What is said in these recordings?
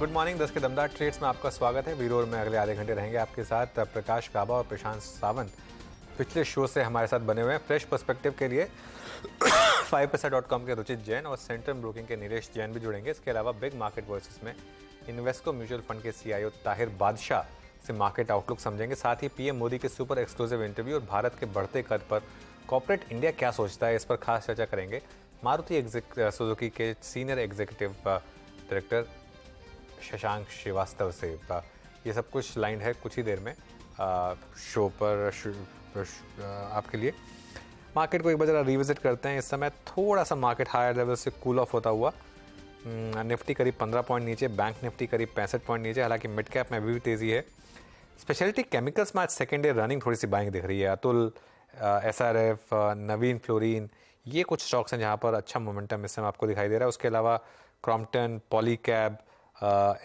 Good morning 10 के दमदार trades में आपका स्वागत है। वीरोर में अगले आधे घंटे रहेंगे आपके साथ प्रकाश गाबा और प्रशांत सावंत। पिछले शो से हमारे साथ बने हुए हैं। फ्रेश पर्सपेक्टिव के लिए 5paisa.com के रुचित जैन और सेंट्रम ब्रोकिंग के नीलेश जैन भी जुड़ेंगे। इसके अलावा बिग मार्केट वर्सेस में इन्वेस्को म्यूचुअल फंड के CIO ताहिर बादशाह से मार्केट आउटलुक समझेंगे। साथ ही PM मोदी के सुपर एक्सक्लूसिव इंटरव्यू और भारत के बढ़ते कद पर कॉर्पोरेट इंडिया क्या सोचता है, इस पर खास चर्चा करेंगे। मारुति सुजुकी के senior executive director Shashank Srivastava से। ये सब कुछ लाइन है कुछ ही देर में शो पर आपके लिए। मार्केट को एक बार जरा रिविजिट करते हैं। इस समय थोड़ा सा मार्केट हायर लेवल से कूल ऑफ होता हुआ, निफ्टी करीब 15 पॉइंट नीचे, बैंक निफ्टी करीब 65 पॉइंट नीचे। हालांकि मिड कैप में अभी भी तेज़ी है। स्पेशलिटी केमिकल्स में आज सेकेंड डे रनिंग थोड़ी सी बाइंग दिख रही है। अतुल, SRF, नवीन फ्लोरीन, ये कुछ स्टॉक्स हैं जहाँ पर अच्छा मोमेंटम इस समय आपको दिखाई दे रहा है। उसके अलावा क्रॉम्पटन, पॉलीकैब,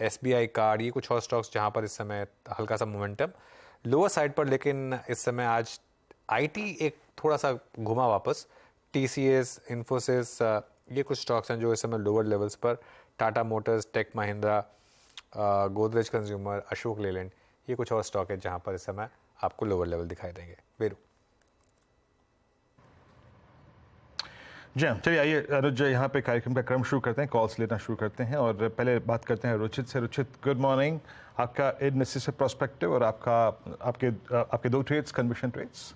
SBI कार्ड, ये कुछ और स्टॉक्स जहाँ पर इस समय हल्का सा मोमेंटम लोअर साइड पर। लेकिन इस समय आज IT एक थोड़ा सा घुमा वापस। TCS, इन्फोसिस, ये कुछ स्टॉक्स हैं जो इस समय लोअर लेवल्स पर। Tata Motors, Tech Mahindra, Godrej consumer, Ashok Leyland, ये कुछ और स्टॉक है जहाँ पर इस समय आपको लोअर लेवल दिखाई देंगे। वेरू जी हाँ, चलिए आइए अनुज, यहाँ पे कार्यक्रम का क्रम शुरू करते हैं, कॉल्स लेना शुरू करते हैं और पहले बात करते हैं रुचित से। Ruchit, good morning. आपका इनवेस्टर से प्रोस्पेक्टिव और आपके दो ट्रेड्स, कन्विक्शन ट्रेड्स।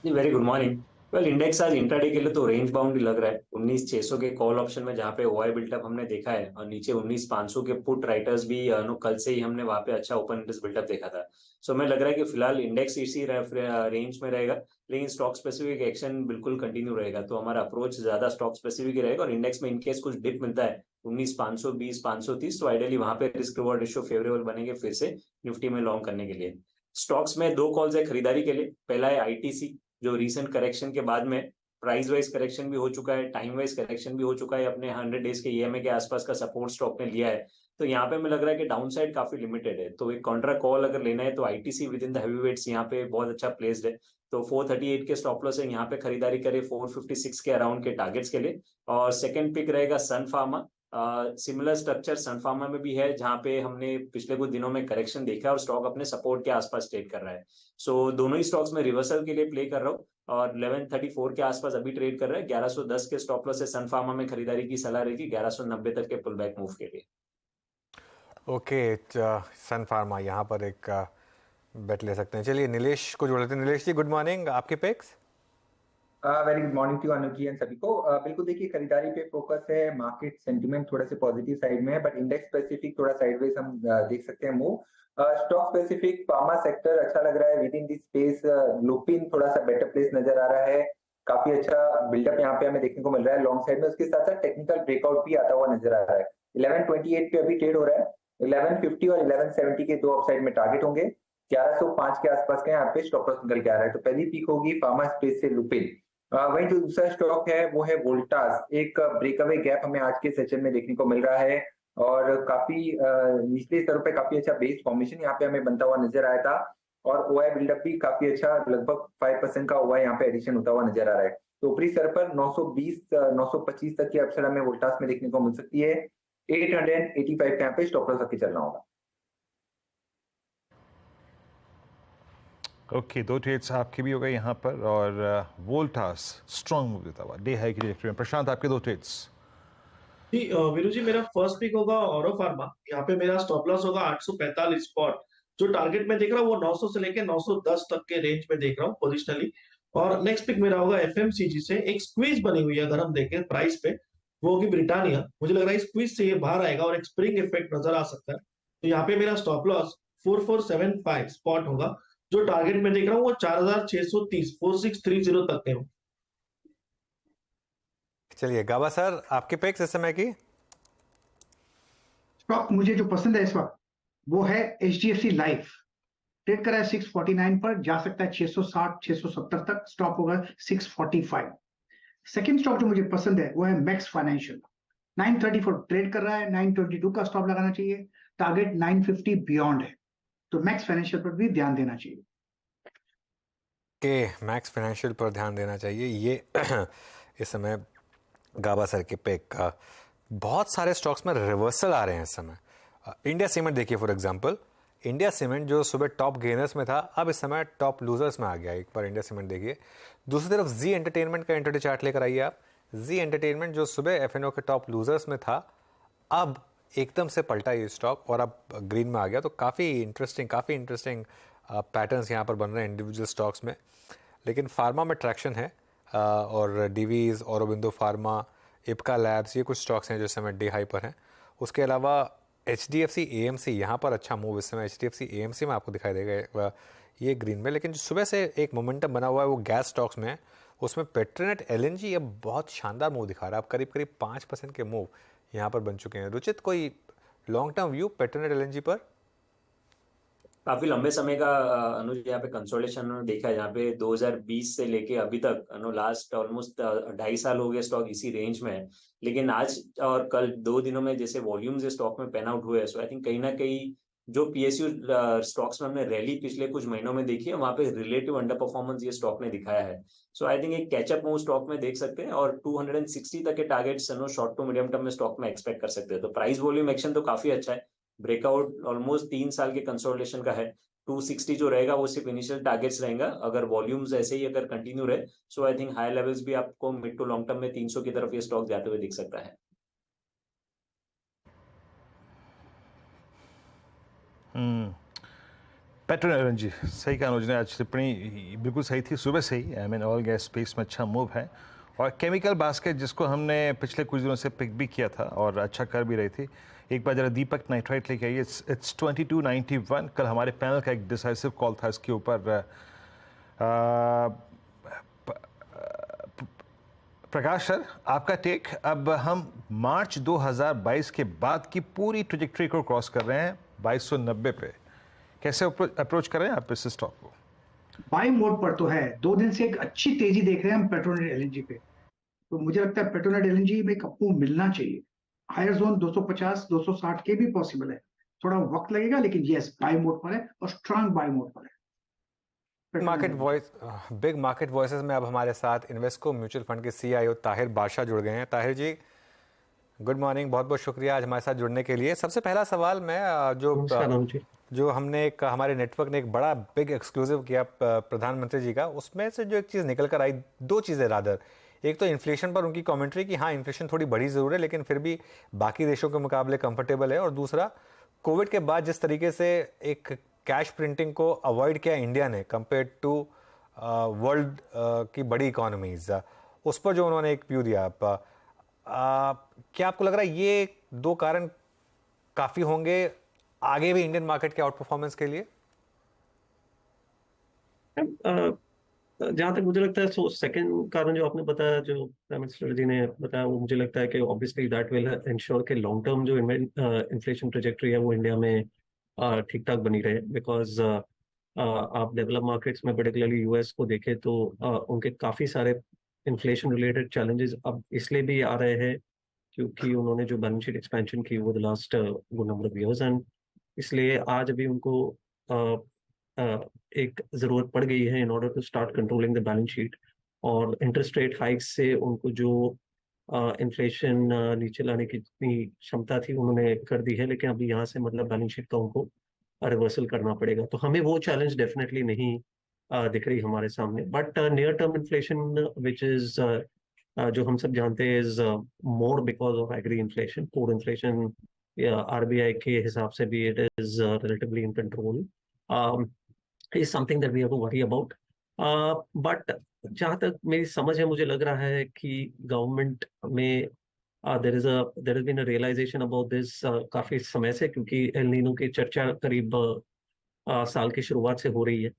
जी very good morning. Well, index आज इंट्राडे के लिए तो रेंज बाउंड ही लग रहा है। 19,600 के कॉल ऑप्शन में जहाँ पे ओआई बिल्टअप हमने देखा है और नीचे 19,500 के पुट राइटर्स भी कल से ही हमने वहाँ पे अच्छा ओपन इंटरेस्ट बिल्टअप देखा था। सो मैं लग रहा है कि फिलहाल इंडेक्स इसी रेंज में रहेगा, लेकिन स्टॉक स्पेसिफिक एक्शन बिल्कुल कंटिन्यू रहेगा। तो हमारा अप्रोच ज्यादा स्टॉक स्पेसिफिक ही रहेगा और इंडेक्स में इनकेस कुछ डिप मिलता है 19,520, 530, तो आइडियली वहां पे रिस्क रिवॉर्ड रेशियो फेवरेबल बनेंगे फिर से निफ्टी में लॉन्ग करने के लिए। स्टॉक्स में दो कॉल्स है खरीदारी के लिए। पहला है ITC, जो रीसेंट करेक्शन के बाद में प्राइस वाइज करेक्शन भी हो चुका है, टाइम वाइज करेक्शन भी हो चुका है, अपने 100 डेज के EMA के आसपास का सपोर्ट स्टॉक ने लिया है। तो यहाँ पे हमें लग रहा है कि डाउन साइड काफी लिमिटेड है। तो एक कॉन्ट्रा कॉल अगर लेना है तो ITC विद इन द हैवीवेट्स यहाँ पे बहुत अच्छा प्लेस्ड है। तो 438 के स्टॉप लॉस है, यहाँ पे खरीदारी करे 456 के अराउंड के टारगेट्स के लिए। और सेकंड पिक रहेगा सन फार्मा। सिमिलर स्ट्रक्चर सन फार्मा में भी है, जहां पे हमने पिछले कुछ दिनों में करेक्शन देखा और स्टॉक अपने सपोर्ट के आसपास ट्रेड कर रहा है। सो दोनों ही स्टॉक्स में रिवर्सल के लिए प्ले कर रहा हूँ और 1134 के आसपास अभी ट्रेड कर रहा है। 1110 के स्टॉप लॉस से सन फार्मा में खरीदारी की सलाह रहेगी 1190 तक के पुल बैक मूव के लिए। ओके, सन फार्मा यहाँ पर एक बेट ले सकते हैं। चलिए नीलेश को जोड़ लेते हैं। नीलेश जी, गुड मॉर्निंग, आपके picks. Very good morning to Anuj ji and सभी को। बिल्कुल देखिए, खरीदारी पे फोकस है। मार्केट सेंटिमेंट थोड़ा से पॉजिटिव साइड में है, बट इंडेक्स स्पेसिफिक थोड़ा साइडवेज हम देख सकते हैं move. Stock specific pharma sector अच्छा लग रहा है with in this space. Lupin थोड़ा सा बेटर प्लेस नजर आ रहा है। काफी अच्छा बिल्डअप यहाँ पे हमें देखने को मिल रहा है लॉन्ग साइड में। उसके साथ साथ टेक्निकल ब्रेकआउट भी आता हुआ नजर आ रहा है। 1128 पे अभी ट्रेड हो रहा है। 1150 और 1170 के दो अपसाइड में टारगेट होंगे। 1105 के आसपास का यहाँ पे स्टॉप लॉस निकल के आ रहा है। तो पहली पीक होगी फार्मा स्पेस से लुपिन। वही जो दूसरा स्टॉक है वो है वोल्टास। एक ब्रेकअवे गैप हमें आज के सेशन में देखने को मिल रहा है और काफी निचले स्तरों पे काफी अच्छा बेस फॉर्मेशन यहाँ पे हमें बनता हुआ नजर आया था और ओआई बिल्डअप भी काफी अच्छा, लगभग 5% का ओआई यहाँ पे एडिशन होता हुआ नजर आ रहा है। तो ऊपरी स्तर पर 920 925 तक की अपसाइड हमें वोल्टास में देखने को मिल सकती है। 885 यहाँ पे स्टॉप लॉस रख के चलना होगा। ओके, दो ट्रेड्स आपके भी हो गए यहाँ पर और वोल्टास स्ट्रॉन्ग मूव देता हुआ डे हाई की ट्रेजेक्टरी में। प्रशांत, आपके दो ट्रेड्स। जी वीरू जी, मेरा फर्स्ट पिक होगा ऑरो फार्मा। यहाँ पे मेरा स्टॉप लॉस होगा 845 स्पॉट। जो टारगेट में देख रहा हूँ वो 900 से लेके 910 तक के रेंज में देख रहा हूँ पोजिशनली। और नेक्स्ट पिक मेरा होगा FMCG से। एक स्क्वीज बनी हुई है अगर हम देखें प्राइस पे, वो होगी ब्रिटानिया। मुझे लग रहा है स्क्वीज से ये बाहर आएगा और एक स्प्रिंग इफेक्ट नजर आ सकता है। तो यहाँ पे मेरा स्टॉप लॉस 4475 स्पॉट होगा। जो टारगेट में देख रहा हूँ वो 4630 4630 तक है। चलिए गाबा सर, आपके पिक्स इस समय की। स्टॉक मुझे जो पसंद है इस वक्त वो है HDFC लाइफ। ट्रेड करा है 649 पर, जा सकता है 660 670 तक। स्टॉप होगा 645। सेकंड स्टॉक जो मुझे पसंद है वो है मैक्स फाइनेंशियल। 934 ट्रेड कर रहा है, 922 का स्टॉप लगाना चाहिए। टारगेट 950 बियॉन्ड है, तो मैक्स फाइनेंशियल पर भी ध्यान देना चाहिए। के मैक्स फाइनेंशियल पर ध्यान देना चाहिए। ये इस समय गाबा सर के पिक का बहुत सारे स्टॉक्स में रिवर्सल आ रहे हैं इस समय। इंडिया सीमेंट देखिए फॉर एग्जांपल, इंडिया सीमेंट जो सुबह टॉप गेनर्स में था, अब इस समय टॉप लूजर्स में आ गया। एक बार इंडिया सीमेंट देखिए। दूसरी तरफ जी एंटरटेनमेंट का इंटरडे चार्ट लेकर आइए आप। जी एंटरटेनमेंट जो सुबह एफएनओ के टॉप लूजर्स में था, अब एकदम से पलटा ये स्टॉक और अब ग्रीन में आ गया। तो काफ़ी इंटरेस्टिंग पैटर्न्स यहाँ पर बन रहे हैं इंडिविजुअल स्टॉक्स में। लेकिन फार्मा में ट्रैक्शन है और डीवीज, औरोबिंदो फार्मा, इप्का लैब्स, ये कुछ स्टॉक्स हैं जो इस समय डे हाई पर हैं। उसके अलावा HDFC AMC यहाँ पर अच्छा मूव इस समय HDFC AMC में आपको दिखाई देगा, ये ग्रीन में। लेकिन जो सुबह से एक मोमेंटम बना हुआ है वो गैस स्टॉक्स में है, उसमें पेट्रोनेट LNG अब बहुत शानदार मूव दिखा रहा है। अब करीब 5% के मूव यहाँ पर बन चुके हैं। रुचित, कोई long term view Petronet LNG पर? काफी लंबे समय का अनुज यहाँ पे कंसोलिडेशन उन्होंने देखा है। यहाँ पे 2020 से लेके अभी तक लास्ट ऑलमोस्ट 2.5 साल हो गए स्टॉक इसी रेंज में है। लेकिन आज और कल 2 दिनों में जैसे वॉल्यूम्स स्टॉक में पैन आउट हुए, सो आई थिंक कहीं ना कहीं जो PSU स्टॉक्स में हमने रैली पिछले कुछ महीनों में देखी है, वहां पे रिलेटिव अंडर परफॉर्मेंस ये स्टॉक ने दिखाया है। सो आई थिंक एक कैचअप मूव स्टॉक में देख सकते हैं और 260 तक के targets short to medium term में स्टॉक में एक्सपेक्ट कर सकते हैं। तो प्राइस वॉल्यूम एक्शन तो काफी अच्छा है। ब्रेकआउट ऑलमोस्ट 3 साल के कंसोलिडेशन का है। 260 जो रहेगा वो सिर्फ इनिशियल टारगेट्स रहेगा। अगर वॉल्यूम्स ऐसे ही अगर कंटिन्यू रहे, सो आई थिंक हाई लेवल्स भी आपको मिड टू लॉन्ग टर्म में 300 की तरफ ये स्टॉक जाते हुए दिख सकता है। पेट्रोनेट LNG, सही कहा अनुज ने, आज टिप्पणी बिल्कुल सही थी सुबह से ही। I mean oil gas space में अच्छा मूव है। और केमिकल बास्केट जिसको हमने पिछले कुछ दिनों से पिक भी किया था और अच्छा कर भी रही थी, एक बार जरा दीपक नाइट्राइट लेके आइए। इट्स 2291। कल हमारे पैनल का एक डिसाइसिव कॉल था इसके ऊपर। प्रकाश सर, आपका टेक। अब हम मार्च 2022 के बाद की पूरी ट्रेजेक्टरी को क्रॉस कर रहे हैं 2290 पे। कैसे अप्रोच कर रहे हैं आप इस स्टॉक को? बाई मोड पर तो है। 2 दिन से एक अच्छी तेजी देख रहे हैं हम पेट्रोनेट LNG पे। तो मुझे लगता है पेट्रोनेट LNG में एक अप मिलना चाहिए। हायर जोन 250 260 के भी पॉसिबल है। थोड़ा वक्त लगेगा, लेकिन यस, बाई मोड पर है और स्ट्रांग बाई मोड पर है। बिग मार्केट वॉइसेस में अब हमारे साथ इन्वेस्को म्यूचुअल फंड के CIO ताहिर बादशाह जुड़ गए हैं। ताहिर जी, गुड मॉर्निंग, बहुत बहुत शुक्रिया आज हमारे साथ जुड़ने के लिए। सबसे पहला सवाल मैं जो हमने एक हमारे नेटवर्क ने एक बड़ा बिग एक्सक्लूसिव किया प्रधानमंत्री जी का, उसमें से जो एक चीज़ निकल कर आई, 2 चीज़ें रादर। एक तो इन्फ्लेशन पर उनकी कमेंट्री कि हाँ इन्फ्लेशन थोड़ी बड़ी ज़रूर है लेकिन फिर भी बाकी देशों के मुकाबले कंफर्टेबल है। और दूसरा, कोविड के बाद जिस तरीके से एक कैश प्रिंटिंग को अवॉइड किया इंडिया ने कंपेयर टू वर्ल्ड की बड़ी इकोनॉमीज, उस पर जो उन्होंने एक व्यू दिया, क्या आपको लग रहा है ये 2 कारण काफ़ी होंगे आगे भी इंडियन मार्केट के आउट परफॉर्मेंस के लिए? जहां तक मुझे लगता है, सेकंड कारण जो आपने बताया, जो प्राइम मिनिस्टर जी ने बताया, वो मुझे लगता है कि ऑब्वियसली दैट विल इंश्योर के लॉन्ग टर्म जो इन्फ्लेशन ट्रेजेक्टरी है वो इंडिया में ठीक ठाक बनी रहे। बिकॉज आप डेवलप मार्केट्स में पर्टिकुलरली US को देखें तो उनके काफी सारे इन्फ्लेशन रिलेटेड चैलेंजेस अब इसलिए भी आ रहे हैं क्योंकि उन्होंने जो बैलेंस शीट एक्सपेंशन की वो the last good number of years, and इसलिए आज अभी उनको एक जरूरत पड़ गई है in order to start controlling the balance sheet. और इंटरेस्ट रेट हाइक्स से उनको जो इन्फ्लेशन नीचे लाने की जितनी क्षमता थी उन्होंने कर दी है, लेकिन अभी यहाँ से मतलब बैलेंस शीट का उनको रिवर्सल करना पड़ेगा। तो हमें वो चैलेंज डेफिनेटली नहीं दिख रही हमारे सामने। But near term inflation which is जो हम सब जानते हैं is more because of agri inflation. Core inflation RBI के हिसाब से भी it is relatively in control, is something that we have to worry about. But जहाँ तक मेरी समझ है, मुझे लग रहा है कि गवर्नमेंट में there has been a realization about this काफी समय से, क्योंकि एल नीनो की चर्चा करीब साल की शुरुआत से हो रही है।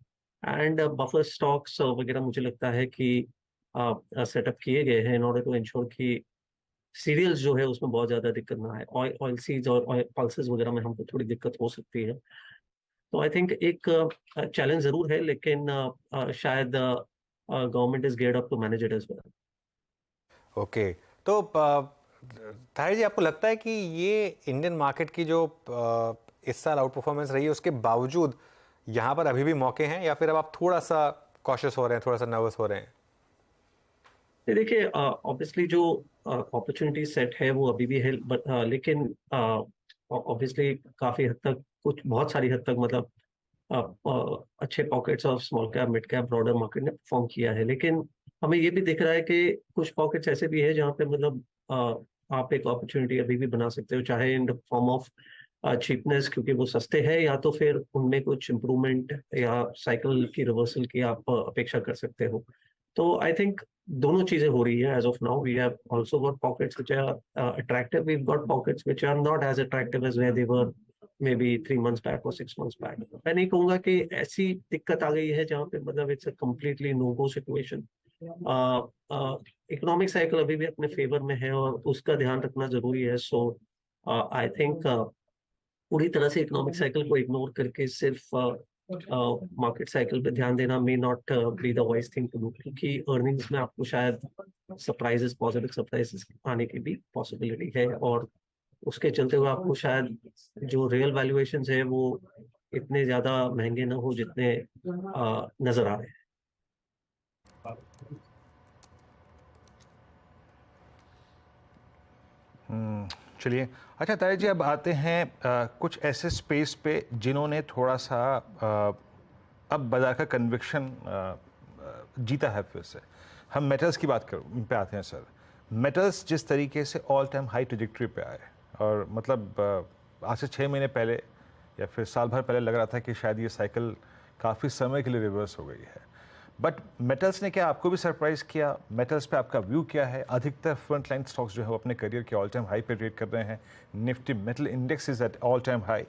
एंड बफर स्टॉक्स वगैरह मुझे लगता है कि सेटअप किए गए हैं इन ऑर्डर टू इंश्योर कि सीरियल्स जो है उसमें बहुत ज्यादा दिक्कत ना आए। ऑयल सीड्स और ऑयल पल्सेस वगैरह में हमको थोड़ी दिक्कत हो सकती है। तो आई थिंक एक चैलेंज जरूर है, लेकिन शायद government is geared up to manage it as well. Okay, तो ताहिर जी, आपको लगता है कि ये इंडियन मार्केट की जो इस साल आउट परफॉर्मेंस रही है उसके बावजूद यहाँ पर अभी भी मौके हैं, या फिर अब आप थोड़ा सा कॉशियस हो रहे हैं, थोड़ा सा नर्वस हो रहे हैं? देखिए, ऑब्वियसली जो अपॉर्चुनिटी सेट है वो अभी भी है, लेकिन ऑब्वियसली काफी हद तक, कुछ बहुत सारी हद तक मतलब अच्छे pockets of small cap, mid cap, broader market ने परफॉर्म किया है। लेकिन हमें ये भी दिख रहा है कि कुछ पॉकेट्स ऐसे भी है जहाँ पे मतलब आप एक अपॉर्चुनिटी अभी भी बना सकते हो, चाहे in the form of cheapness क्योंकि वो सस्ते हैं, या तो फिर उनमें कुछ इम्प्रूवमेंट या साइकिल की रिवर्सल की आप अपेक्षा कर सकते हो। तो आई थिंक दोनों चीजें हो रही है as of now. We have also got pockets which are attractive, we have got pockets which are not as attractive as where they were may be 3 months back और 6 months बैक। मैं नहीं कहूंगा कि ऐसी दिक्कत आ गई है जहाँ पे मतलब it's a completely no go situation. Economic cycle अभी भी अपने फेवर में है और उसका ध्यान रखना जरूरी है। सो आई थिंक पूरी तरह से इकोनॉमिक साइकिल को इग्नोर करके सिर्फ मार्केट साइकिल पे ध्यान देना may not be the wise thing to do, क्योंकि अर्निंग्स में आपको शायद सरप्राइजेस, पॉजिटिव सरप्राइजेस आने की भी पॉसिबिलिटी है, और उसके चलते हुए आपको शायद जो रियल वैल्यूएशंस है वो इतने ज्यादा महंगे ना हो जितने नजर आ रहे हैं। चलिए, अच्छा तारिक जी, अब आते हैं कुछ ऐसे स्पेस पे जिन्होंने थोड़ा सा अब बाजार का कन्विक्शन जीता है फिर से। हम मेटल्स की बात पे आते हैं सर। मेटल्स जिस तरीके से ऑल टाइम हाई ट्रैजेक्टरी पे आए, और मतलब आज से 6 महीने पहले या फिर साल भर पहले लग रहा था कि शायद ये साइकिल काफ़ी समय के लिए रिवर्स हो गई है, बट मेटल्स ने क्या आपको भी सरप्राइज किया? मेटल्स पे आपका व्यू क्या है? अधिकतर फ्रंट लाइन स्टॉक्स जो है वो अपने करियर के ऑल टाइम हाई पे ट्रेड कर रहे हैं। Nifty metal index is at all time high.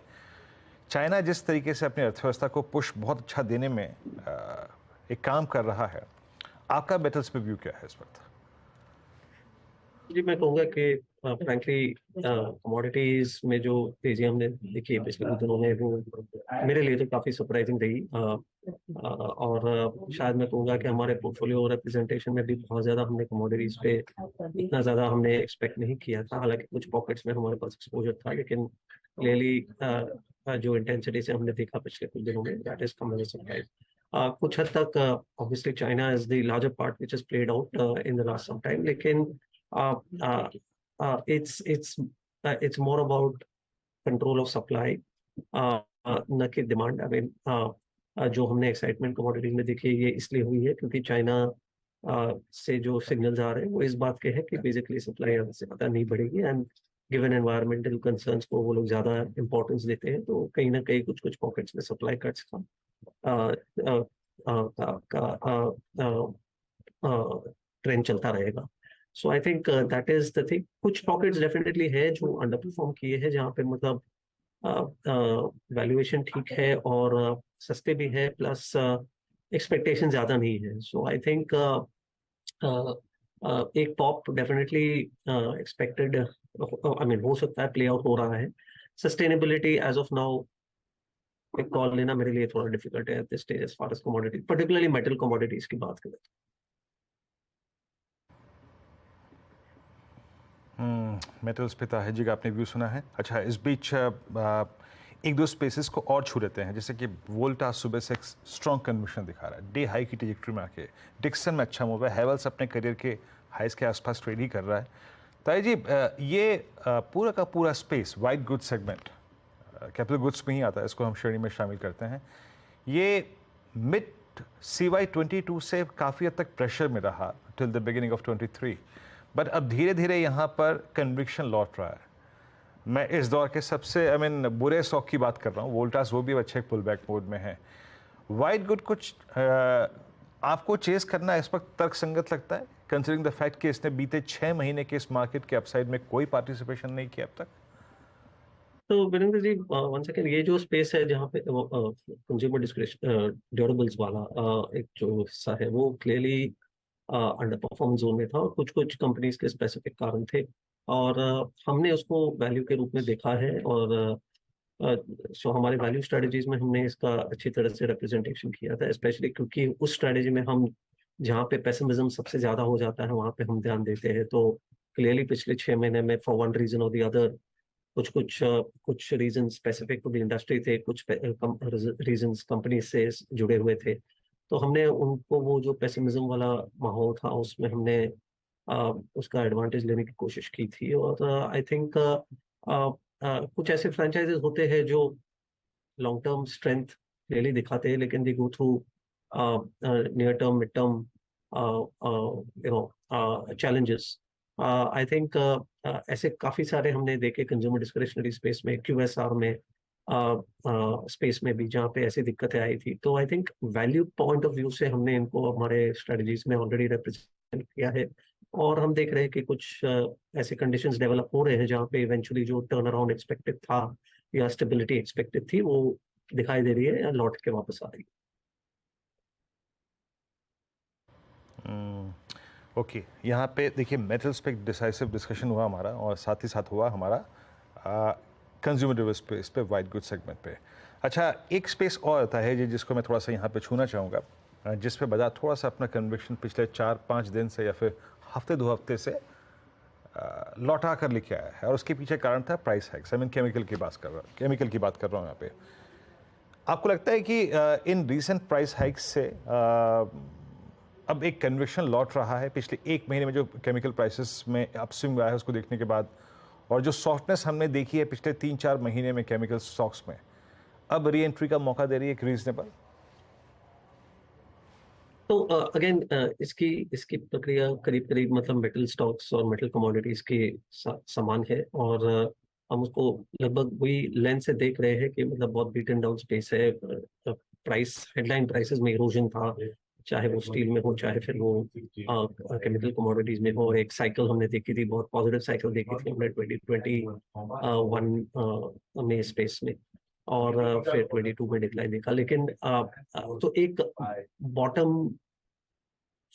China जिस तरीके से अपनी अर्थव्यवस्था को पुश बहुत अच्छा देने में एक काम कर रहा है, आपका मेटल्स पे व्यू क्या है इस वक्त? जी, मैं कहूँगा कि फ्रैंकली कमोडिटीज में जो तेजी हमने देखी है पिछले कुछ दिनों में, वो मेरे लिए तो काफी सरप्राइजिंग रही। और शायद मैं कहूँगा कि हमारे पोर्टफोलियो रिप्रेजेंटेशन में भी बहुत ज्यादा हमने कमोडिटीज पे इतना ज्यादा हमने एक्सपेक्ट नहीं किया था। हालांकि कुछ पॉकेट्स में हमारे पास एक्सपोजर था, लेकिन क्लियरली जो इंटेंसिटी से हमने देखा पिछले कुछ दिनों में, that is come as a surprise. कुछ हद तक obviously China is the larger part which is played out in the last some time, लेकिन it's more about control of supply, न कि डिमांड। आई मीन जो हमने एक्साइटमेंट कमोडिटीज में देखी ये इसलिए हुई है क्योंकि चाइना से जो सिग्नल्स आ रहे हैं वो इस बात के हैं कि बेसिकली सप्लाई अब से पता नहीं बढ़ेगी, एंड गिवन एनवायरमेंटल कंसर्न्स को वो लोग ज्यादा इंपॉर्टेंस देते हैं। तो कहीं ना कहीं कुछ कुछ पॉकेट्स में सप्लाई कट्स का ट्रेंड चलता रहेगा। So I think that is the thing. कुछ पॉकेट्स डेफिनेटली है जो अंडर परफॉर्म किए हैं, जहाँ पे मतलब वैल्यूएशन ठीक है और सस्ते भी है, प्लस एक्सपेक्टेशन ज्यादा नहीं है। सो आई थिंक एक pop definitely expected, I mean हो सकता है प्ले आउट हो रहा है। सस्टेनेबिलिटी एज ऑफ नाउ एक कॉल लेना मेरे लिए थोड़ा डिफिकल्ट है at this stage as far as commodity, particularly metal commodities की बात करें। मेटल्स पे ताहिर जी का आपने व्यू सुना है। अच्छा, इस बीच एक दो स्पेसेस को और छू लेते हैं, जैसे कि वोल्टा सुबह से एक स्ट्रॉन्ग कन्विक्शन दिखा रहा है, डे हाई की ट्रैजेक्टरी में आके। डिक्सन में अच्छा मूव है, हैवेल्स अपने करियर के हाइस के आसपास ट्रेड ही कर रहा है। ताहिर जी, ये पूरा का पूरा space white goods segment, capital goods में ही आता है, इसको हम श्रेणी में शामिल करते हैं। ये मिड CY22 से काफ़ी हद तक प्रेशर में रहा till the beginning of 23, but अब धीरे धीरे यहाँ पर कन्विक्शन लौट रहा है। मैं इस दौर के सबसे बुरे स्टॉक की बात कर रहा हूँ, वोल्टास, वो भी अच्छे पुल बैक मोड में है। वाइट गुड कुछ आपको चेस करना इस वक्त तर्कसंगत लगता है, कंसिडरिंग द फैक्ट कि इसने बीते 6 महीने के इस मार्केट के अपसाइड में कोई पार्टिसिपेशन नहीं किया अब तक? तो वीरेंद्र जी, वन सेकेंड, ये जो स्पेस है जहाँ पे कंज्यूमर डिस्क्रिप्शन ड्यूरेबल्स वाला एक जो हिस्सा है वो क्लियरली अंडर परफॉर्मेंस जोन में था, और कुछ कुछ कंपनीज के स्पेसिफिक कारण थे, और हमने उसको वैल्यू के रूप में देखा है। और सो हमारे वैल्यू स्ट्रेटजीज में हमने इसका अच्छी तरह से रिप्रेजेंटेशन किया था, स्पेशली क्योंकि उस स्ट्रेटजी में हम जहाँ पे पेसिमिज्म सबसे ज्यादा हो जाता है वहाँ पे हम ध्यान देते हैं। तो क्लियरली पिछले 6 महीने में फॉर वन रीजन और द अदर कुछ reason specific to the industry थे, कुछ रीजन कंपनी से जुड़े हुए थे। तो हमने उनको वो जो पेसिमिज्म वाला माहौल था उसमें हमने उसका एडवांटेज लेने की कोशिश की थी। और आई थिंक कुछ ऐसे फ्रेंचाइजेस होते हैं जो लॉन्ग टर्म स्ट्रेंथ क्लियरली दिखाते हैं, लेकिन they go through near term mid term challenges. I think ऐसे काफी सारे हमने देखे कंज्यूमर डिस्क्रिशनरी स्पेस में, QSR में, स्पेस में भी, जहाँ पे ऐसी दिक्कतें आई थी। तो I think value point of view से हमने इनको हमारे स्ट्रेटजीज में ऑलरेडी रिप्रेजेंट किया है, और हम देख रहे हैं कि कुछ ऐसे कंडीशंस डेवलप हो रहे हैं जहाँ पे इवेंचुअली जो टर्न अराउंड एक्सपेक्टेड था या स्टेबिलिटी एक्सपेक्टेड थी वो दिखाई दे रही है या लौट के वापस आ रही है। ओके, यहाँ पे देखिए मेटल्स पे डिसाइसिव डिस्कशन हुआ हमारा, और साथ ही साथ हुआ हमारा कंज्यूमर ड्यूरेबल स्पेस पे, वाइट गुड सेगमेंट पे। अच्छा, एक स्पेस और आता है जिसको मैं थोड़ा सा यहाँ पे छूना चाहूँगा, जिस पे बाजार थोड़ा सा अपना कन्विक्शन पिछले 4-5 दिन से या फिर हफ्ते 2 हफ्ते से लौटा कर लेके आया है, और उसके पीछे कारण था price hikes. I mean chemical की बात कर रहा हूँ यहाँ पे। आपको लगता है कि इन रीसेंट प्राइस हाइक्स से अब एक कन्विक्शन लौट रहा है पिछले 1 महीने में जो केमिकल प्राइसेस में अपस्विंग आया है उसको देखने के बाद, और जो सॉफ्टनेस हमने देखी है पिछले 3-4 महीने में केमिकल स्टॉक्स में, अब री एंट्री का मौका दे रही है एक रीजनेबल? तो अगेन इसकी प्रक्रिया करीब करीब मतलब मेटल स्टॉक्स और मेटल कमोडिटीज के समान है, और हम उसको लगभग वही लेंस से देख रहे हैं कि मतलब बहुत बीटन डाउन स्पेस है। प्राइस हेडलाइन प्राइसेस में इरोजन था, चाहे वो स्टील में हो, चाहे फिर वो केमिकल कमोडिटीज में हो। और एक साइकिल हमने देखी थी, बहुत पॉजिटिव साइकिल देखी थी हमने 2021 में स्पेस में, और फिर 22 में डिक्लाइन देखा। लेकिन तो एक बॉटम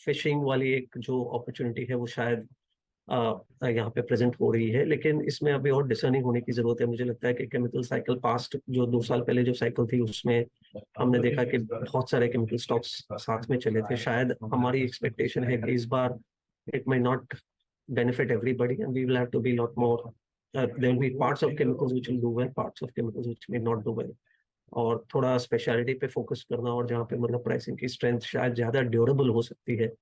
फिशिंग वाली एक जो अपॉर्चुनिटी है वो शायद यहाँ पे प्रेजेंट हो रही है, लेकिन इसमें अभी और डिसर्निंग होने की जरूरत है। मुझे लगता है कि केमिकल साइकिल पास्ट जो 2 साल पहले जो साइकिल थी उसमें हमने देखा कि बहुत सारे केमिकल स्टॉक्स साथ में चले थे। शायद हमारी एक्सपेक्टेशन है कि इस बार it may not benefit everybody and we will have to be a lot more there will be parts of chemicals which will do well, parts of chemicals which may not do well, और थोड़ा speciality पे focus करना, और जहाँ पे मतलब pricing की strength शायद ज्यादा ड्यूरेबल हो सकती है,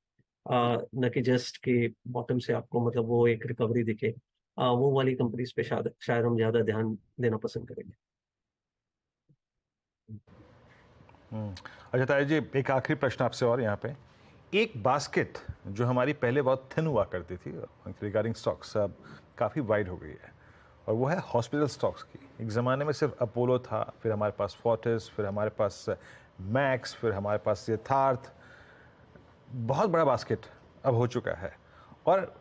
न कि जस्ट कि बॉटम से आपको मतलब वो एक रिकवरी दिखे, वो वाली कंपनीज पे शायद हम ज्यादा ध्यान देना पसंद करेंगे। अच्छा ताया जी, एक आखिरी प्रश्न आपसे और यहाँ पे, एक बास्केट जो हमारी पहले बहुत थिन हुआ करती थी रिगार्डिंग स्टॉक्स, अब काफ़ी वाइड हो गई है, और वो है हॉस्पिटल स्टॉक्स की। एक ज़माने में सिर्फ अपोलो था, फिर हमारे पास फोर्टिस, फिर हमारे पास मैक्स, फिर हमारे पास यथार्थ, बहुत बड़ा बास्केट अब हो चुका है, और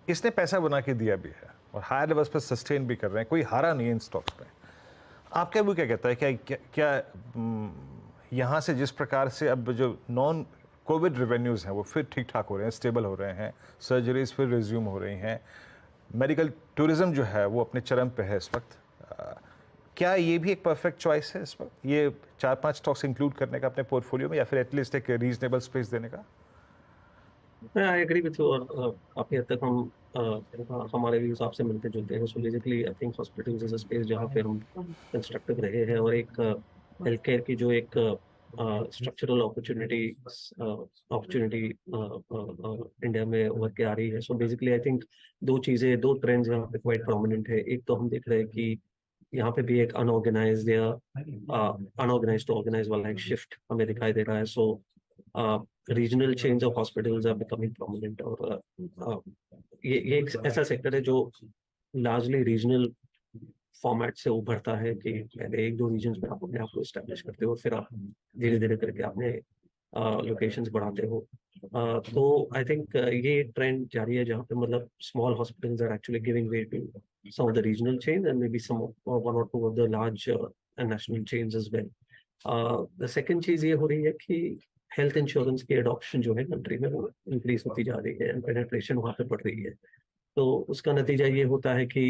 इसने पैसा बना के दिया भी है, और हायर लेवल्स पर सस्टेन भी कर रहे हैं, कोई हारा नहीं है इन स्टॉक्स में। आपका वो क्या कहता है, क्या यहाँ से जिस प्रकार से अब जो नॉन कोविड रेवेन्यूज़ हैं वो फिर ठीक ठाक हो रहे हैं, स्टेबल हो रहे हैं, सर्जरीज फिर रिज्यूम हो रही हैं, मेडिकल टूरिज्म जो है वो अपने चरम पे है इस वक्त, क्या ये भी एक परफेक्ट चॉइस है इस वक्त, ये 4-5 स्टॉक्स इंक्लूड करने का अपने पोर्टफोलियो में, या फिर एटलीस्ट एक रीजनेबल स्पेस देने का? आई एग्री विथ यू, और काफी हद तक हम हमारे भी हिसाब से मिलते जुलते हैं। So basically I think hospitals is a space जहाँ पे हम कंस्ट्रक्टिव रहे हैं, और एक हेल्थ केयर की जो एक स्ट्रक्चरल अपॉर्चुनिटी इंडिया में उभर के आ रही है। सो बेसिकली आई थिंक दो ट्रेंड्स यहाँ पे क्वाइट प्रोमिनेंट है। एक तो हम देख रहे हैं कि यहाँ पे भी एक अनऑर्गेनाइज टू ऑर्गेनाइज वाला एक शिफ्ट हमें दिखाई दे रहा है। So regional chains of hospitals are becoming prominent, और ये एक ऐसा सेक्टर है जो लार्जली रीजनल फॉर्मेट से उभरता है कि पहले 1-2 रीजन्स में आप अपने आप को एस्टेब्लिश करते हो, फिर आप धीरे धीरे करके अपने लोकेशंस बढ़ाते हो। तो आई थिंक ये ट्रेंड जारी है जहाँ पे मतलब small hospitals are actually giving way to some of the regional chains and maybe one or two of the large national chains as well. The second चीज ये हो रही है कि हेल्थ इंश्योरेंस की एडॉप्शन जो है कंट्री में वो इंक्रीज होती जा रही है, एंड पेनिट्रेशन वहाँ पे बढ़ रही है। तो उसका नतीजा ये होता है कि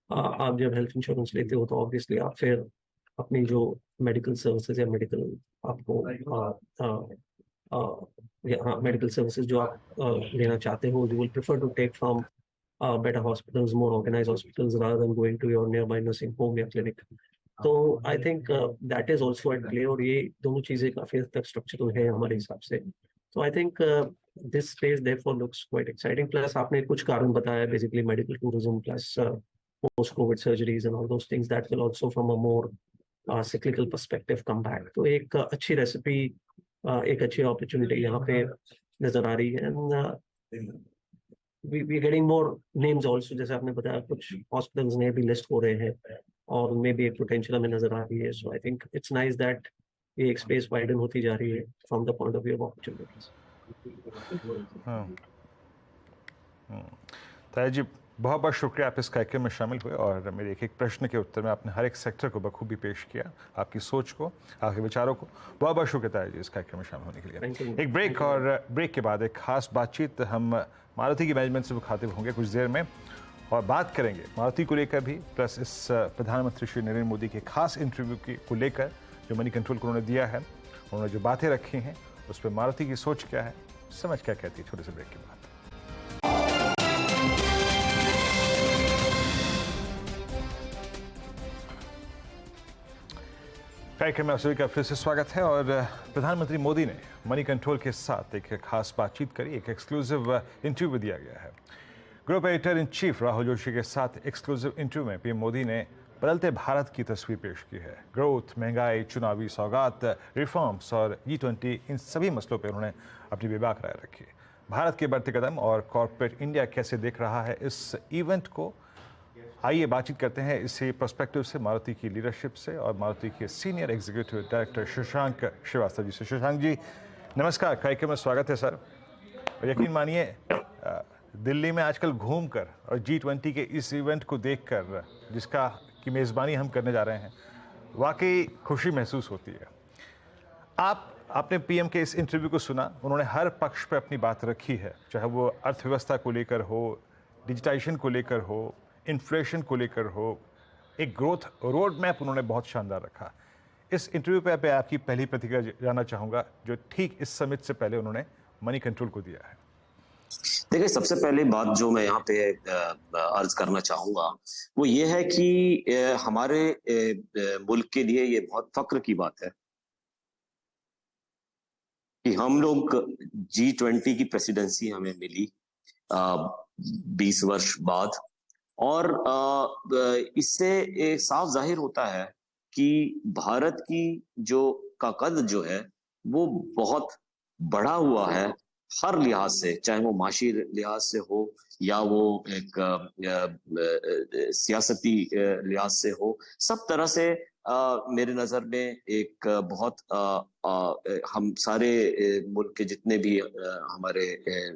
आप जब हेल्थ इंश्योरेंस लेते हो तो ऑब्वियसली आप फिर अपनी जो मेडिकल सर्विसेज या मेडिकल आपको मेडिकल सर्विसेज जो आप लेना चाहते हो, you will prefer to take from better hospitals, more organized hospitals, rather than going to your nearby nursing home या clinic. तो I think that is also at play, और ये दोनों चीजें काफी हद तक स्ट्रक्चरल है हमारे हिसाब से। तो I think this space therefore looks quite exciting. Plus आपने कुछ कारण बताया, basically medical tourism plus post-COVID surgeries and all those things that will also from a more cyclical perspective come back. तो एक अच्छी रेसिपी, एक अच्छी अपॉर्चुनिटी यहाँ पे नजर आ रही है. And we getting more names also, जैसे आपने बताया कुछ हॉस्पिटल्स ने भी लिस्ट हो रहे हैं और उनमें भी एक पोटेंशियल हमें नजर आ रही है. So I think it's nice that ये एक स्पेस वाइडन होती जा रही है from the point of view of opportunities. ताया जी, बहुत बहुत शुक्रिया आप इस कार्यक्रम में शामिल हुए और मेरे एक एक प्रश्न के उत्तर में आपने हर एक सेक्टर को बखूबी पेश किया, आपकी सोच को, आपके विचारों को. बहुत बहुत शुक्रिया ताया जी इस कार्यक्रम में शामिल होने के लिए. एक ब्रेक, और ब्रेक के बाद एक खास बातचीत हम मारुति की मैनेजमेंट से मुखातिब होंगे कुछ देर में और बात करेंगे मारुति को लेकर भी, प्लस इस प्रधानमंत्री श्री नरेंद्र मोदी के खास इंटरव्यू को लेकर जो मनी कंट्रोल को उन्होंने दिया है, उन्होंने जो बातें रखी हैं उस पर मारुति की सोच क्या है, समझ क्या कहती है. छोटे से ब्रेक के बाद कार्यक्रम में आप सभी का फिर से स्वागत है. और प्रधानमंत्री मोदी ने मनी कंट्रोल के साथ एक खास बातचीत करी, एक एक्सक्लूसिव इंटरव्यू दिया गया है. Group editor in chief Rahul Joshi के साथ एक्सक्लूसिव इंटरव्यू में पीएम मोदी ने बदलते भारत की तस्वीर पेश की है. ग्रोथ, महंगाई, चुनावी सौगात, रिफॉर्म्स और G20, इन सभी मसलों पर उन्होंने अपनी बेबाक राय रखी. भारत के बढ़ते कदम और कॉर्पोरेट इंडिया कैसे देख रहा है इस इवेंट को, आइए बातचीत करते हैं इसी पर्सपेक्टिव से मारुति की लीडरशिप से और मारुति के senior executive director Shashank Shrivastava ji से. शशांक जी नमस्कार, कार्यक्रम में स्वागत है सर. और यकीन मानिए दिल्ली में आजकल घूमकर और G20 के इस इवेंट को देखकर, जिसका की मेज़बानी हम करने जा रहे हैं, वाकई खुशी महसूस होती है. आपने पीएम के इस इंटरव्यू को सुना, उन्होंने हर पक्ष पर अपनी बात रखी है, चाहे वो अर्थव्यवस्था को लेकर हो, डिजिटाइजेशन को लेकर हो, इन्फ्लेशन को लेकर हो. एक ग्रोथ रोड मैप उन्होंने बहुत शानदार रखा. इस इंटरव्यू पे आपकी पहली प्रतिक्रिया जानना चाहूँगा, जो ठीक इस समिट से पहले उन्होंने मनी कंट्रोल को दिया है. देखिए, सबसे पहले बात जो मैं यहाँ पे अर्ज करना चाहूँगा वो ये है कि हमारे मुल्क के लिए ये बहुत फख्र की बात है कि हम लोग G20 की प्रेसिडेंसी हमें मिली 20 वर्ष बाद. और इससे साफ जाहिर होता है कि भारत की का कद जो है वो बहुत बढ़ा हुआ है हर लिहाज से, चाहे वो माशी लिहाज से हो या वो एक सियासती लिहाज से हो. सब तरह से मेरे नज़र में एक बहुत हम सारे मुल्क के जितने भी हमारे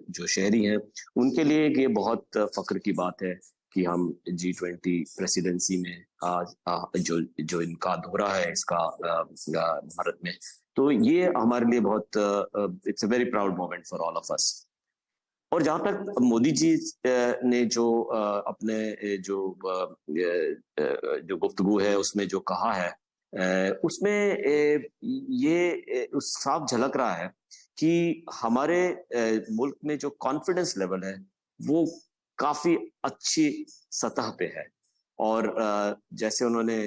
जो शहरी हैं उनके लिए ये बहुत फख्र की बात है कि हम G20 प्रेसिडेंसी में आज जो इनका दौरा है इसका भारत में, तो ये हमारे लिए बहुत it's a very proud moment for all of us. और जहाँ तक मोदी जी ने जो अपने जो गुफ्तगू है उसमें जो कहा है, उसमें ये साफ झलक रहा है कि हमारे मुल्क में जो कॉन्फिडेंस लेवल है वो काफी अच्छी सतह पे है. और जैसे उन्होंने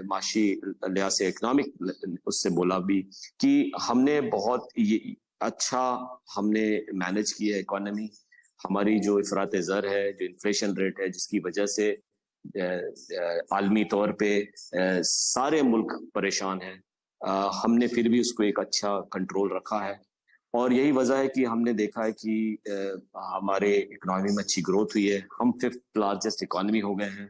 माशी लिहाज से इकोनॉमिक उससे बोला भी कि हमने बहुत अच्छा हमने मैनेज किया है इकोनॉमी. हमारी जो इफरात ज़र है, जो इन्फ्लेशन रेट है, जिसकी वजह से आलमी तौर पे सारे मुल्क परेशान हैं, हमने फिर भी उसको एक अच्छा कंट्रोल रखा है. और यही वजह है कि हमने देखा है कि हमारे इकोनॉमी में अच्छी ग्रोथ हुई है. हम 5th लार्जेस्ट इकोनॉमी हो गए हैं,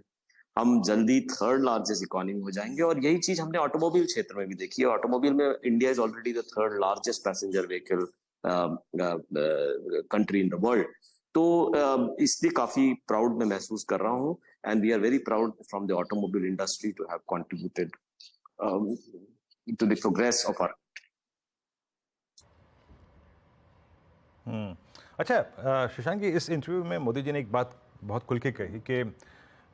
हम जल्दी 3rd लार्जेस्ट इकोनॉमी हो जाएंगे. और यही चीज हमने ऑटोमोबाइल क्षेत्र में भी देखी है. ऑटोमोबाइल में India is already the 3rd largest passenger vehicle country in the world. तो इसलिए काफी प्राउड मैं महसूस कर रहा हूँ. And we are very proud from the automobile industry to have contributed to the progress of our. अच्छा शशांक जी, इस इंटरव्यू में मोदी जी ने एक बात बहुत खुल के कही कि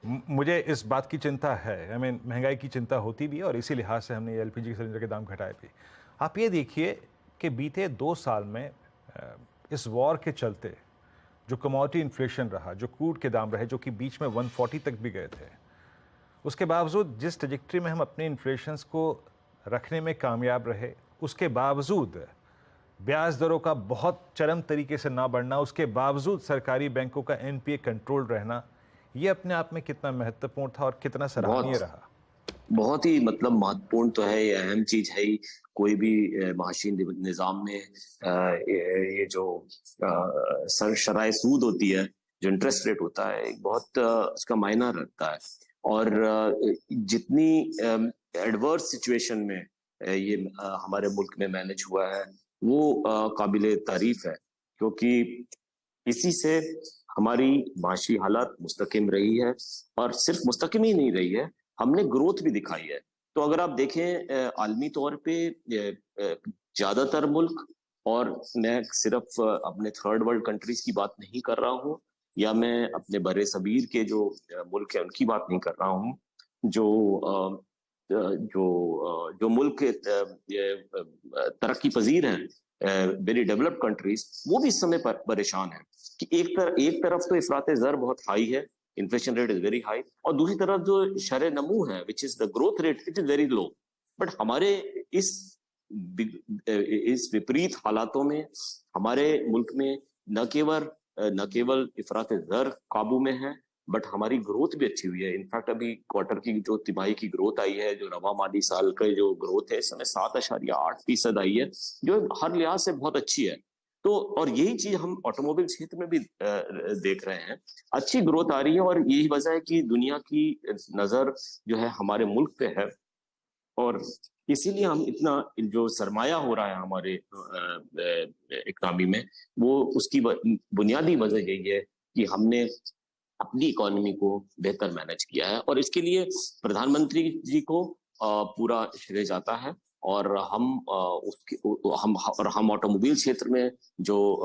मुझे इस बात की चिंता है, हमें महंगाई की चिंता होती भी है और इसी लिहाज से हमने LPG सिलेंडर के दाम घटाए भी. आप ये देखिए कि बीते 2 साल में इस वॉर के चलते जो कमोडिटी इन्फ्लेशन रहा, जो क्रूड के दाम रहे जो कि बीच में 140 तक भी गए थे, उसके बावजूद जिस ट्रजेक्टरी में हम अपने इन्फ्लेशंस को रखने में कामयाब रहे, उसके बावजूद ब्याज दरों का बहुत चरम तरीके से ना बढ़ना, उसके बावजूद सरकारी बैंकों का NPA कंट्रोल रहना, ये अपने आप में कितना महत्वपूर्ण था और कितना सराहनीय रहा? बहुत ही मतलब महत्वपूर्ण तो है, ये अहम चीज है ही। कोई भी माशी निजाम में ये जो शराय सूद होती है, जो इंटरेस्ट रेट होता है, एक बहुत उसका मायना रखता है। और जितनी एडवर्स सिचुएशन में ये हमारे मुल्क में मैनेज हुआ है वो काबिले तारीफ है, क्योंकि इसी से हमारी माशी हालत मुस्तकिम रही है। और सिर्फ मुस्तकिम ही नहीं रही है, हमने ग्रोथ भी दिखाई है। तो अगर आप देखें आलमी तौर पे ज्यादातर मुल्क, और मैं सिर्फ अपने थर्ड वर्ल्ड कंट्रीज की बात नहीं कर रहा हूँ, या मैं अपने बरे सबीर के जो मुल्क है उनकी बात नहीं कर रहा हूँ, जो मुल्क तरक्की पजीर हैं, वेरी डेवलप्ड कंट्रीज, वो भी इस समय पर परेशान है कि एक तरफ तो इफरात ज़र बहुत हाई है, inflation rate is very high, और दूसरी तरफ जो शरे नमू है, which is the growth rate, it is very low. But हमारे इस विपरीत हालातों में हमारे मुल्क में न केवल इफरात ज़र काबू में है, बट हमारी ग्रोथ भी अच्छी हुई है। इनफैक्ट अभी क्वार्टर की जो तिमाही की ग्रोथ आई है, जो रवा माली साल का जो ग्रोथ है, इस समय 7.8% आई है, जो हर लिहाज से बहुत अच्छी है। तो और यही चीज हम ऑटोमोबाइल क्षेत्र में भी देख रहे हैं, अच्छी ग्रोथ आ रही है। और यही वजह है कि दुनिया की नजर जो है हमारे मुल्क पे है, और इसीलिए हम इतना जो सरमाया हो रहा है हमारे इकनॉमी में, वो उसकी बुनियादी वजह यही है कि हमने अपनी इकोनॉमी को बेहतर मैनेज किया है। और इसके लिए प्रधानमंत्री जी को पूरा श्रेय जाता है। और हम ऑटोमोबाइल क्षेत्र में जो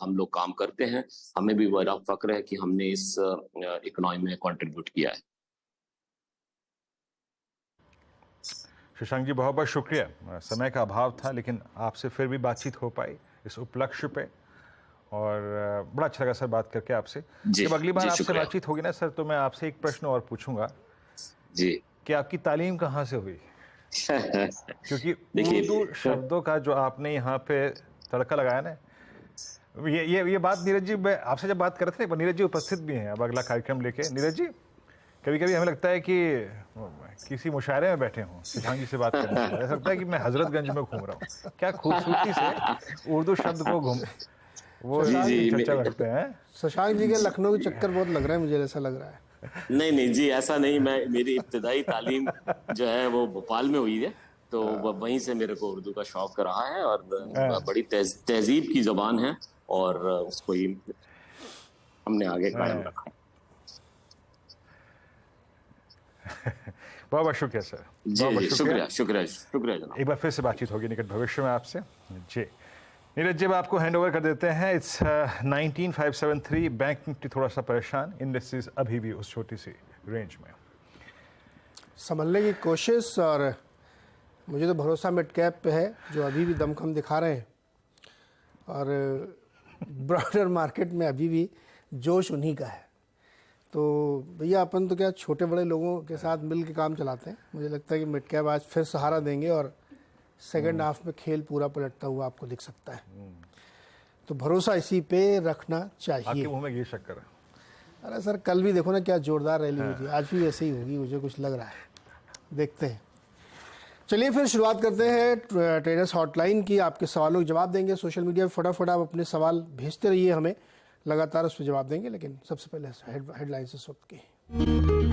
हम लोग काम करते हैं, हमें भी बड़ा फक्र है कि हमने इस इकोनॉमी में कंट्रीब्यूट किया है। शशांक जी, बहुत बहुत शुक्रिया। समय का अभाव था, लेकिन आपसे फिर भी बातचीत हो पाई इस उपलक्ष्य पे, और बड़ा अच्छा लगा सर बात करके आपसे। जब अगली बार आपसे बातचीत होगी ना सर, तो मैं आपसे एक प्रश्न और पूछूंगा जी, कि आपकी तालीम कहाँ से हुई? क्योंकि उर्दू शब्दों का जो आपने यहाँ पे तड़का लगाया ना, ये बात नीरज जी, मैं आपसे जब बात कर रहे थे, नीरज जी उपस्थित भी हैं अब अगला कार्यक्रम लेके। नीरज जी, कभी कभी हमें लगता है कि किसी मुशायरे में बैठे हों, शशांक जी से बात करने के लिए। ऐसा लगता है कि मैं हजरतगंज में घूम रहा हूँ। क्या खूबसूरती से उर्दू शब्द को वो चर्चा करते हैं। शशांक जी के लखनऊ के चक्कर बहुत लग रहा है, मुझे ऐसा लग रहा है। नहीं जी, ऐसा नहीं। मेरी इब्तिदाई तालीम जो है वो भोपाल में हुई है, तो वहीं से मेरे को उर्दू का शौक रहा है, और बड़ी तहजीब की जबान है, और उसको ही हमने आगे कायम रखा। बहुत बहुत शुक्रिया सर। जी, शुक्रिया जनाब। एक बार फिर से बातचीत होगी निकट भविष्य में आपसे जी। नीरज जी, आपको हैंड ओवर कर देते हैं। इट्स 19573। बैंक निफ्टी थोड़ा सा परेशान, इंडेक्सेस अभी भी उस छोटी सी रेंज में संभलने की कोशिश, और मुझे तो भरोसा मिड कैप पे है जो अभी भी दमखम दिखा रहे हैं, और ब्रॉडर मार्केट में अभी भी जोश उन्हीं का है। तो भैया अपन तो क्या छोटे बड़े लोगों के साथ मिल के काम चलाते हैं। मुझे लगता है कि मिड कैप आज फिर सहारा देंगे, और सेकेंड हाफ में खेल पूरा पलटता हुआ आपको दिख सकता है। तो भरोसा इसी पे रखना चाहिए। आपके मुंह में ये शक्कर है। अरे सर, कल भी देखो ना क्या जोरदार रैली हुई थी, आज भी वैसे ही होगी, मुझे कुछ लग रहा है। देखते हैं। चलिए फिर शुरुआत करते हैं ट्रेडर्स हॉटलाइन की। आपके सवालों के जवाब देंगे। सोशल मीडिया पर फटाफट आप अपने सवाल भेजते रहिए, हमें लगातार उस पर जवाब देंगे। लेकिन सबसे पहले हेडलाइंस इस वक्त की।